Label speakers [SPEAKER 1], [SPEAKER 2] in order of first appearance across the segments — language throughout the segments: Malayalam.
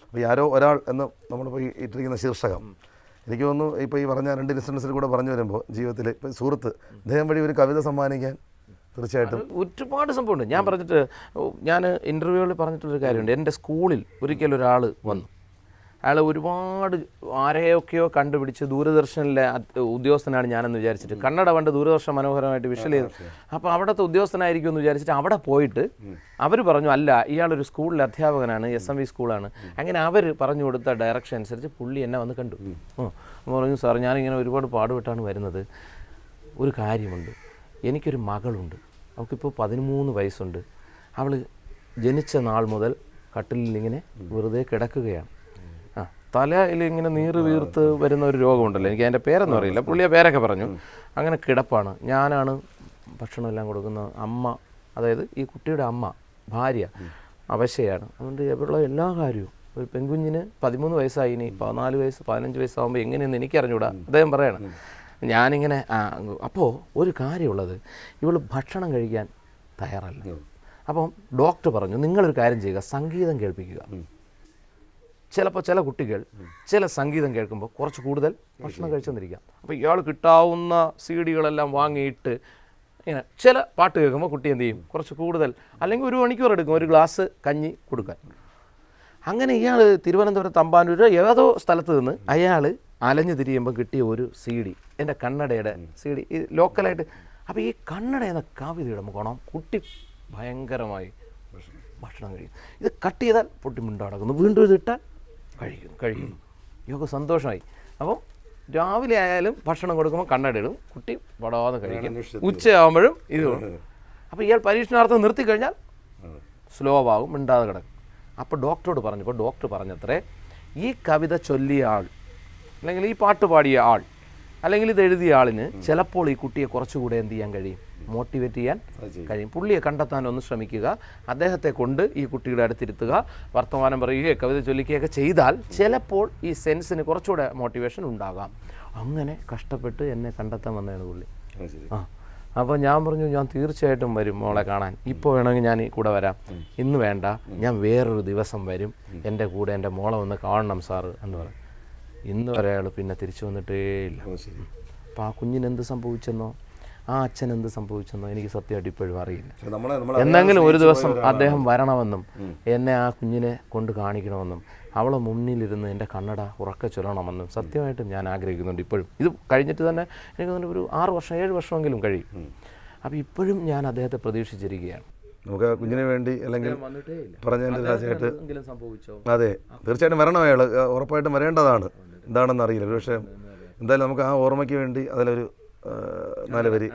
[SPEAKER 1] അപ്പോൾ ആരോ ഒരാൾ എന്ന് നമ്മളിപ്പോൾ ഇട്ടിരിക്കുന്ന ശീർഷകം എനിക്ക് തോന്നുന്നു ഇപ്പോൾ ഈ പറഞ്ഞ 2 ഇൻസിഡൻസിൽ കൂടെ പറഞ്ഞു വരുമ്പോൾ ജീവിതത്തിൽ ഇപ്പോൾ സുഹൃത്ത് അദ്ദേഹം വഴി ഒരു കവിത സമ്മാനിക്കാൻ തീർച്ചയായിട്ടും
[SPEAKER 2] ഒരുപാട് സംഭവമുണ്ട്. ഞാൻ ഇൻ്റർവ്യൂകളിൽ പറഞ്ഞിട്ടുള്ളൊരു കാര്യമുണ്ട്. എൻ്റെ സ്കൂളിൽ ഒരിക്കലും ഒരാൾ വന്നു. അയാൾ ഒരുപാട് ആരെയൊക്കെയോ കണ്ടുപിടിച്ച് ദൂരദർശനിലെ ഉദ്യോഗസ്ഥനാണ് ഞാനെന്ന് വിചാരിച്ചിട്ട്, കന്നഡ പണ്ട് ദൂരദർശൻ മനോഹരമായിട്ട് വിഷ്വൽ ചെയ്തു. അപ്പോൾ അവിടുത്തെ ഉദ്യോഗസ്ഥനായിരിക്കും എന്ന് വിചാരിച്ചിട്ട് അവിടെ പോയിട്ട് അവർ പറഞ്ഞു അല്ല ഇയാളൊരു സ്കൂളിലെ അധ്യാപകനാണ്, SMV സ്കൂളാണ്. അങ്ങനെ അവർ പറഞ്ഞു കൊടുത്ത ഡയറക്ഷൻ അനുസരിച്ച് പുള്ളി എന്നെ വന്ന് കണ്ടു. പറഞ്ഞു സാർ ഞാനിങ്ങനെ ഒരുപാട് പാടുപെട്ടാണ് വരുന്നത്, ഒരു കാര്യമുണ്ട്, എനിക്കൊരു മകളുണ്ട്, അവൾക്കിപ്പോൾ 13 വയസ്സുണ്ട്, അവൾ ജനിച്ച നാൾ മുതൽ കട്ടിലിൽ ഇങ്ങനെ വെറുതെ കിടക്കുകയാണ്. തലയിൽ ഇങ്ങനെ നീറ് വീർത്ത് വരുന്ന ഒരു രോഗമുണ്ടല്ലോ, എനിക്ക് അതിൻ്റെ പേരൊന്നും അറിയില്ല, പുള്ളിയെ പേരൊക്കെ പറഞ്ഞു. അങ്ങനെ കിടപ്പാണ്, ഞാനാണ് ഭക്ഷണമെല്ലാം കൊടുക്കുന്ന അമ്മ, അതായത് ഈ കുട്ടിയുടെ അമ്മ ഭാര്യ അവശയാണ്. അതുകൊണ്ട് ഇവരുടെ എല്ലാ കാര്യവും ഒരു പെൺകുഞ്ഞിന് 13 വയസ്സായി, ഇനി 14 വയസ്സ് 15 വയസ്സാകുമ്പോൾ എങ്ങനെയെന്ന് എനിക്കറിഞ്ഞൂടാ, അദ്ദേഹം പറയണം. ഞാനിങ്ങനെ അപ്പോൾ ഒരു കാര്യമുള്ളത്, ഇവൾ ഭക്ഷണം കഴിക്കാൻ തയ്യാറല്ല. അപ്പം ഡോക്ടർ പറഞ്ഞു നിങ്ങളൊരു കാര്യം ചെയ്യുക, സംഗീതം കേൾപ്പിക്കുക. ചിലപ്പോൾ ചില കുട്ടികൾ ചില സംഗീതം കേൾക്കുമ്പോൾ കുറച്ച് കൂടുതൽ ഭക്ഷണം കഴിച്ചെന്നിരിക്കാം. അപ്പോൾ ഇയാൾ കിട്ടാവുന്ന CD കളെല്ലാം വാങ്ങിയിട്ട് ഇങ്ങനെ ചില പാട്ട് കേൾക്കുമ്പോൾ കുട്ടി എന്ത് ചെയ്യും, കുറച്ച് കൂടുതൽ, അല്ലെങ്കിൽ 1 മണിക്കൂർ എടുക്കും ഒരു ഗ്ലാസ് കഞ്ഞി കൊടുക്കാൻ. അങ്ങനെ ഇയാൾ തിരുവനന്തപുരം തമ്പാനൂർ ഏതോ സ്ഥലത്ത് നിന്ന് അയാൾ അലഞ്ഞു തിരിയുമ്പോൾ കിട്ടിയ ഒരു CD, എൻ്റെ കന്നഡയുടെ CD, ഈ ലോക്കലായിട്ട്. അപ്പോൾ ഈ കന്നഡ എന്ന കവിതയുടെ ഗുണം, കുട്ടി ഭയങ്കരമായി ഭക്ഷണം കഴിക്കും. ഇത് കട്ട് ചെയ്താൽ പൊട്ടി മുണ്ടാടക്കുന്നു, വീണ്ടും ഇതിട്ടാൽ കഴിക്കുന്നു. ഇതൊക്കെ സന്തോഷമായി. അപ്പം രാവിലെ ആയാലും ഭക്ഷണം കൊടുക്കുമ്പോൾ കണ്ണട ഇടും, കുട്ടി പടാതെ കഴിക്കും. ഉച്ചയാകുമ്പോഴും ഇത് കൊടുക്കും. അപ്പോൾ ഇയാൾ പരീക്ഷണാർത്ഥം നിർത്തിക്കഴിഞ്ഞാൽ സ്ലോ ആകും, മിണ്ടാതെ കിടക്കും. അപ്പോൾ ഡോക്ടറോട് പറഞ്ഞപ്പോൾ ഡോക്ടർ പറഞ്ഞത്രേ, ഈ കവിത ചൊല്ലിയ ആൾ, അല്ലെങ്കിൽ ഈ പാട്ട് പാടിയ ആൾ, അല്ലെങ്കിൽ ഇത് എഴുതിയ ആളിന് ചിലപ്പോൾ ഈ കുട്ടിയെ കുറച്ചുകൂടെ എന്ത് ചെയ്യാൻ കഴിയും, മോട്ടിവേറ്റ് ചെയ്യാൻ കഴിയും. പുള്ളിയെ കണ്ടെത്താൻ ഒന്ന് ശ്രമിക്കുക, അദ്ദേഹത്തെ കൊണ്ട് ഈ കുട്ടിയുടെ അടുത്തിരുത്തുക, വർത്തമാനം പറയുകയോ കവിത ചൊല്ലിക്കുകയൊക്കെ ചെയ്താൽ ചിലപ്പോൾ ഈ സെൻസിന് കുറച്ചുകൂടെ മോട്ടിവേഷൻ ഉണ്ടാകാം. അങ്ങനെ കഷ്ടപ്പെട്ട് എന്നെ കണ്ടെത്താൻ വന്നതാണ് പുള്ളി. അപ്പോൾ ഞാൻ പറഞ്ഞു ഞാൻ തീർച്ചയായിട്ടും വരും മോളെ കാണാൻ, ഇപ്പോൾ വേണമെങ്കിൽ ഞാൻ കൂടെ വരാം, ഇന്ന് വേണ്ട ഞാൻ വേറൊരു ദിവസം വരും, എൻ്റെ കൂടെ എൻ്റെ മോളെ ഒന്ന് കാണണം സാറ് എന്ന് പറഞ്ഞു. ഇന്ന് വരെ അയാൾ പിന്നെ തിരിച്ചു വന്നിട്ടേ ഇല്ല. അപ്പോൾ ആ കുഞ്ഞിന് എന്ത് സംഭവിച്ചെന്നോ ആ അച്ഛൻ എന്ത് സംഭവിച്ചെന്നോ എനിക്ക് സത്യമായിട്ട് ഇപ്പോഴും അറിയില്ല. എന്തെങ്കിലും ഒരു ദിവസം അദ്ദേഹം വരണമെന്നും എന്നെ ആ കുഞ്ഞിനെ കൊണ്ട് കാണിക്കണമെന്നും അവളെ മുന്നിലിരുന്ന് എൻ്റെ കന്നഡ ഉറക്കെ ചൊല്ലണമെന്നും സത്യമായിട്ടും ഞാൻ ആഗ്രഹിക്കുന്നുണ്ട് ഇപ്പോഴും. ഇത് കഴിഞ്ഞിട്ട് തന്നെ എനിക്ക് തോന്നുന്നു ഒരു 6 വർഷം 7 വർഷമെങ്കിലും കഴിയും. അപ്പോൾ ഇപ്പോഴും ഞാൻ അദ്ദേഹത്തെ പ്രതീക്ഷിച്ചിരിക്കുകയാണ്.
[SPEAKER 1] നമുക്ക് കുഞ്ഞിന് വേണ്ടി അല്ലെങ്കിൽ പറഞ്ഞതിൻ്റെ രാജായിട്ട്
[SPEAKER 2] സംഭവിച്ചോ?
[SPEAKER 1] അതെ, തീർച്ചയായിട്ടും വരണം അയാൾ, ഉറപ്പായിട്ടും വരേണ്ടതാണ്. എന്താണെന്ന് അറിയില്ല, പക്ഷേ എന്തായാലും നമുക്ക് ആ ഓർമ്മയ്ക്ക് വേണ്ടി അതിലൊരു 4 വരി.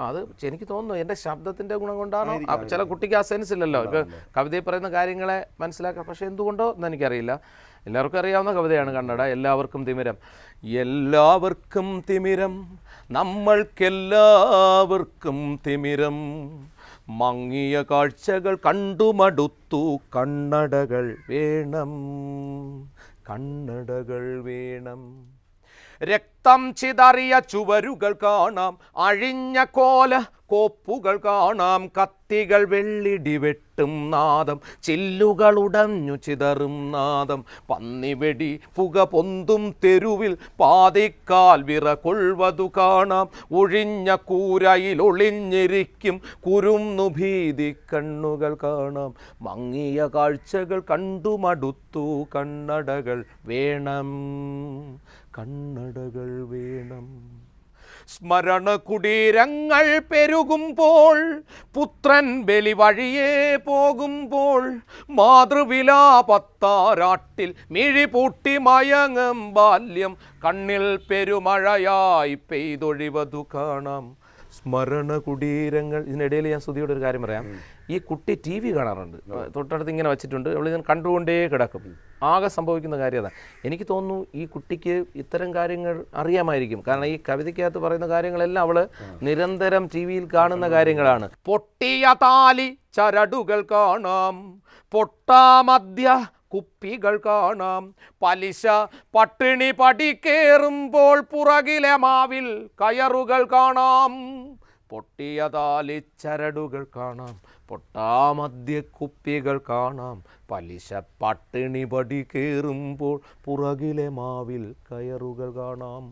[SPEAKER 2] അത് എനിക്ക് തോന്നുന്നു എൻ്റെ ശബ്ദത്തിൻ്റെ ഗുണം കൊണ്ടാണോ, ചില കുട്ടിക്ക് ആ സെൻസ് ഇല്ലല്ലോ, ഇപ്പോൾ കവിതയിൽ പറയുന്ന കാര്യങ്ങളെ മനസ്സിലാക്കാം. പക്ഷേ എന്തുകൊണ്ടോ എന്ന് എനിക്കറിയില്ല. എല്ലാവർക്കും അറിയാവുന്ന കവിതയാണ് കന്നഡ, എല്ലാവർക്കും തിമിരം. എല്ലാവർക്കും തിമിരം, നമ്മൾക്കെല്ലാവർക്കും തിമിരം, മങ്ങിയ കാഴ്ചകൾ കണ്ടുമടുത്തു, കണ്ണടകൾ വേണം, കണ്ണടകൾ വേണം. രക്തം ചിതറിയ ചുവരുകൾ കാണാം, അഴിഞ്ഞ കോല കോപ്പുകൾ കാണാം, കത്തികൾ വെള്ളിടി വെട്ടും നാദം, ചില്ലുകൾ ഉടഞ്ഞു ചിതറും നാദം, പന്നിവെടി പുക പൊന്തും തെരുവിൽ പാതിക്കാൽ വിറ കൊള്ളുവതു കാണാം, ഒഴിഞ്ഞ കൂരയിൽ ഒളിഞ്ഞിരിക്കും കുരുന്നു ഭീതി കണ്ണുകൾ കാണാം, മങ്ങിയ കാഴ്ചകൾ കണ്ടുമടുത്തു, കണ്ണടകൾ വേണം, കണ്ണടകൾ വേണം. സ്മരണ കുടീരങ്ങൾ പെരുകുമ്പോൾ, പുത്രൻ ബലി വഴിയേ പോകുമ്പോൾ, മാതൃവിലാപത്താരാട്ടിൽ മിഴിപൂട്ടി മയങ്ങും ബാല്യം, കണ്ണിൽ പെരുമഴയായി പെയ്തൊഴിവതു കാണാം. സ്മരണ കുടീരങ്ങൾ. ഇതിനിടയിൽ ഞാൻ ശ്രുതിയോട് ഒരു കാര്യം പറയാം. ഈ കുട്ടി TV കാണാറുണ്ട്, തൊട്ടടുത്ത് ഇങ്ങനെ വെച്ചിട്ടുണ്ട്, അവളിങ്ങനെ കണ്ടുകൊണ്ടേ കിടക്കും. ആകെ സംഭവിക്കുന്ന കാര്യം അതാണ്. എനിക്ക് തോന്നുന്നു ഈ കുട്ടിക്ക് ഇത്തരം കാര്യങ്ങൾ അറിയാമായിരിക്കും. കാരണം ഈ കവിതയ്ക്കകത്ത് പറയുന്ന കാര്യങ്ങളെല്ലാം അവൾ നിരന്തരം TV-യിൽ കാണുന്ന കാര്യങ്ങളാണ്. പൊട്ടിയ താലി ചരടുകൾ കാണാം, പൊട്ടാമദ്യ കുപ്പികൾ കാണാം, പലിശ പട്ടിണി പടിക്കേറുമ്പോൾ പുറകിലെ മാവിൽ കയറുകൾ കാണാം, പൊട്ടിയ താലിച്ചരടുകൾ കാണാം, പൊട്ടാമധ്യ കുപ്പികൾ കാണാം, പലിശ പട്ടിണി പടി കയറുമ്പോൾ പുറകിലെ മാവിൽ കയറുകൾ കാണാം.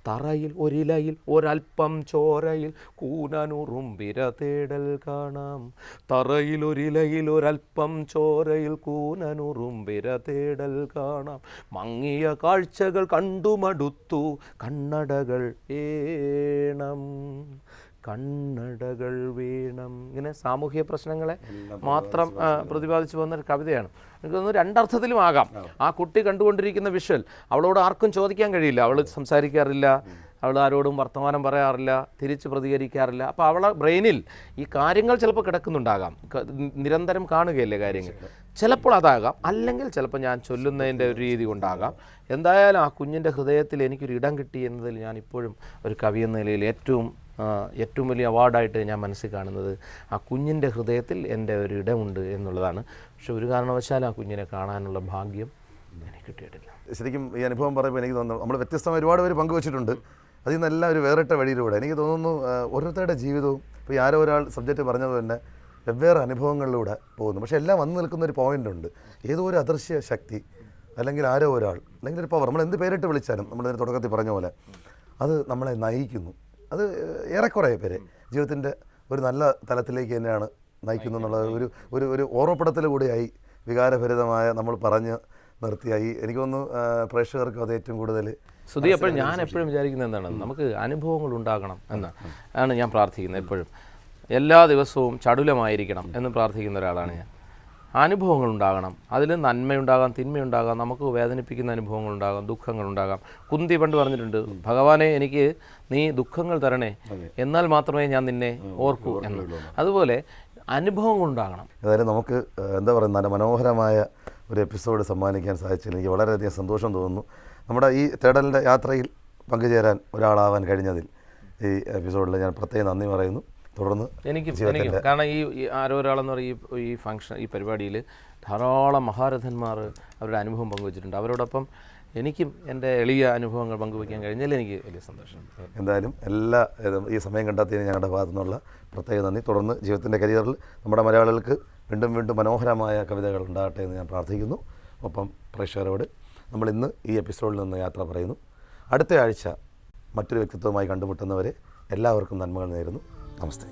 [SPEAKER 2] തറയിൽ ഒരിലയിൽ ഒരൽപ്പം ചോരയിൽ കൂനനുറുമ്പിര തേടൽ കാണാം. തറയിൽ ഒരിലയിൽ ഒരൽപ്പം ചോരയിൽ കൂനനുറുമ്പിര തേടൽ കാണാം. മങ്ങിയ കാഴ്ചകൾ കണ്ടുമടുത്തു, കണ്ണടകൾ വേണം, കണ്ണടകൾ വേണം. ഇങ്ങനെ സാമൂഹ്യ പ്രശ്നങ്ങളെ മാത്രം പ്രതിപാദിച്ചു പോകുന്ന ഒരു കവിതയാണ്. എനിക്ക് തോന്നുന്നു രണ്ടർത്ഥത്തിലും ആകാം. ആ കുട്ടി കണ്ടുകൊണ്ടിരിക്കുന്ന വിഷ്വൽ, അവളോട് ആർക്കും ചോദിക്കാൻ കഴിയില്ല, അവൾ സംസാരിക്കാറില്ല, അവൾ ആരോടും വർത്തമാനം പറയാറില്ല, തിരിച്ച് പ്രതികരിക്കാറില്ല. അപ്പോൾ അവളെ ബ്രെയിനിൽ ഈ കാര്യങ്ങൾ ചിലപ്പോൾ കിടക്കുന്നുണ്ടാകാം, നിരന്തരം കാണുകയല്ലേ കാര്യങ്ങൾ. ചിലപ്പോൾ അതാകാം, അല്ലെങ്കിൽ ചിലപ്പോൾ ഞാൻ ചൊല്ലുന്നതിൻ്റെ ഒരു രീതി കൊണ്ടാകാം. എന്തായാലും ആ കുഞ്ഞിൻ്റെ ഹൃദയത്തിൽ എനിക്കൊരു ഇടം കിട്ടി എന്നതിൽ ഞാൻ ഇപ്പോഴും ഒരു കവി എന്ന നിലയിൽ ഏറ്റവും വലിയ അവാർഡായിട്ട് ഞാൻ മനസ്സിൽ കാണുന്നത് ആ കുഞ്ഞിൻ്റെ ഹൃദയത്തിൽ എൻ്റെ ഒരു ഇടമുണ്ട് എന്നുള്ളതാണ്. പക്ഷെ ഒരു കാരണവശാലും ആ കുഞ്ഞിനെ കാണാനുള്ള ഭാഗ്യം എനിക്ക് കിട്ടിയിട്ടില്ല.
[SPEAKER 1] ശരിക്കും ഈ അനുഭവം പറയുമ്പോൾ എനിക്ക് തോന്നുന്നു നമ്മൾ വ്യത്യസ്തമായ ഒരുപാട് പേര് പങ്കുവച്ചിട്ടുണ്ട്. അതിൽ നിന്നെല്ലാം ഒരു വേറിട്ട വഴിയിലൂടെ എനിക്ക് തോന്നുന്നു ഓരോരുത്തരുടെ ജീവിതവും ഇപ്പോൾ ആരോ ഒരാൾ സബ്ജക്റ്റ് പറഞ്ഞത് തന്നെ വെവ്വേറെ അനുഭവങ്ങളിലൂടെ പോകുന്നു. പക്ഷേ എല്ലാം വന്നു നിൽക്കുന്ന ഒരു പോയിൻ്റ് ഉണ്ട്. ഏതോ ഒരു അദൃശ്യ ശക്തി അല്ലെങ്കിൽ ആരോ ഒരാൾ അല്ലെങ്കിൽ ഒരു പവർ, നമ്മൾ എന്ത് പേരിട്ട് വിളിച്ചാലും നമ്മൾ തുടക്കത്തിൽ പറഞ്ഞ പോലെ അത് നമ്മളെ നയിക്കുന്നു. അത് ഏറെക്കുറെ പേര് ജീവിതത്തിൻ്റെ ഒരു നല്ല തലത്തിലേക്ക് തന്നെയാണ് നയിക്കുന്നു എന്നുള്ളത് ഒരു ഓർമ്മപ്പെടുത്തൽ കൂടിയായി വികാരഭരിതമായ നമ്മൾ പറഞ്ഞ് നിർത്തിയായി. എനിക്ക് തോന്നുന്നു പ്രേക്ഷകർക്ക് അത് ഏറ്റവും കൂടുതൽ
[SPEAKER 2] സുധി. എപ്പോഴും ഞാൻ എപ്പോഴും വിചാരിക്കുന്നത് എന്താണ്, നമുക്ക് അനുഭവങ്ങൾ ഉണ്ടാകണം എന്നാണ് ഞാൻ പ്രാർത്ഥിക്കുന്നത്. എപ്പോഴും എല്ലാ ദിവസവും ചടുലമായിരിക്കണം എന്ന് പ്രാർത്ഥിക്കുന്ന ഒരാളാണ് ഞാൻ. അനുഭവങ്ങൾ ഉണ്ടാകണം, അതിൽ നന്മയുണ്ടാകാം, തിന്മയുണ്ടാകാം, നമുക്ക് വേദനിപ്പിക്കുന്ന അനുഭവങ്ങളുണ്ടാകാം, ദുഃഖങ്ങളുണ്ടാകാം. കുന്തി പണ്ട് പറഞ്ഞിട്ടുണ്ട്, ഭഗവാനെ എനിക്ക് നീ ദുഃഖങ്ങൾ തരണേ, എന്നാൽ മാത്രമേ ഞാൻ നിന്നെ ഓർക്കൂ എന്ന്. അതുപോലെ അനുഭവങ്ങളുണ്ടാകണം.
[SPEAKER 1] അതായത് നമുക്ക് എന്താ പറയുക, നല്ല മനോഹരമായ ഒരു എപ്പിസോഡ് സമ്മാനിക്കാൻ സാധിച്ചതിൽ എനിക്ക് വളരെയധികം സന്തോഷം തോന്നുന്നു. നമ്മുടെ ഈ തേടലിൻ്റെ യാത്രയിൽ പങ്കുചേരാൻ ഒരാളാവാൻ കഴിഞ്ഞതിൽ ഈ എപ്പിസോഡിൽ ഞാൻ പ്രത്യേകം നന്ദി പറയുന്നു. തുടർന്ന്
[SPEAKER 2] എനിക്കും കാരണം ഈ ആരോ ഒരാളെന്ന് പറയും ഈ ഫംഗ്ഷൻ, ഈ പരിപാടിയിൽ ധാരാളം മഹാരഥന്മാർ അവരുടെ അനുഭവം പങ്കുവച്ചിട്ടുണ്ട്. അവരോടൊപ്പം എനിക്കും എൻ്റെ എളിയ അനുഭവങ്ങൾ പങ്കുവയ്ക്കാൻ കഴിഞ്ഞാൽ എനിക്ക് വലിയ സന്തോഷം.
[SPEAKER 1] എന്തായാലും എല്ലാ ഈ സമയം കണ്ടെത്തിയതിന് ഞങ്ങളുടെ ഭാഗത്തു നിന്നുള്ള പ്രത്യേക നന്ദി. തുടർന്ന് ജീവിതത്തിൻ്റെ കരിയറിൽ നമ്മുടെ മലയാളികൾക്ക് വീണ്ടും വീണ്ടും മനോഹരമായ കവിതകൾ ഉണ്ടാകട്ടെ എന്ന് ഞാൻ പ്രാർത്ഥിക്കുന്നു. ഒപ്പം പ്രേക്ഷകരോട് നമ്മൾ ഇന്ന് ഈ എപ്പിസോഡിൽ നിന്ന് യാത്ര പറയുന്നു. അടുത്ത ആഴ്ച മറ്റൊരു വ്യക്തിത്വവുമായി കണ്ടുമുട്ടുന്നവരെ എല്ലാവർക്കും നന്മകൾ നേരുന്നു. നമസ്തേ.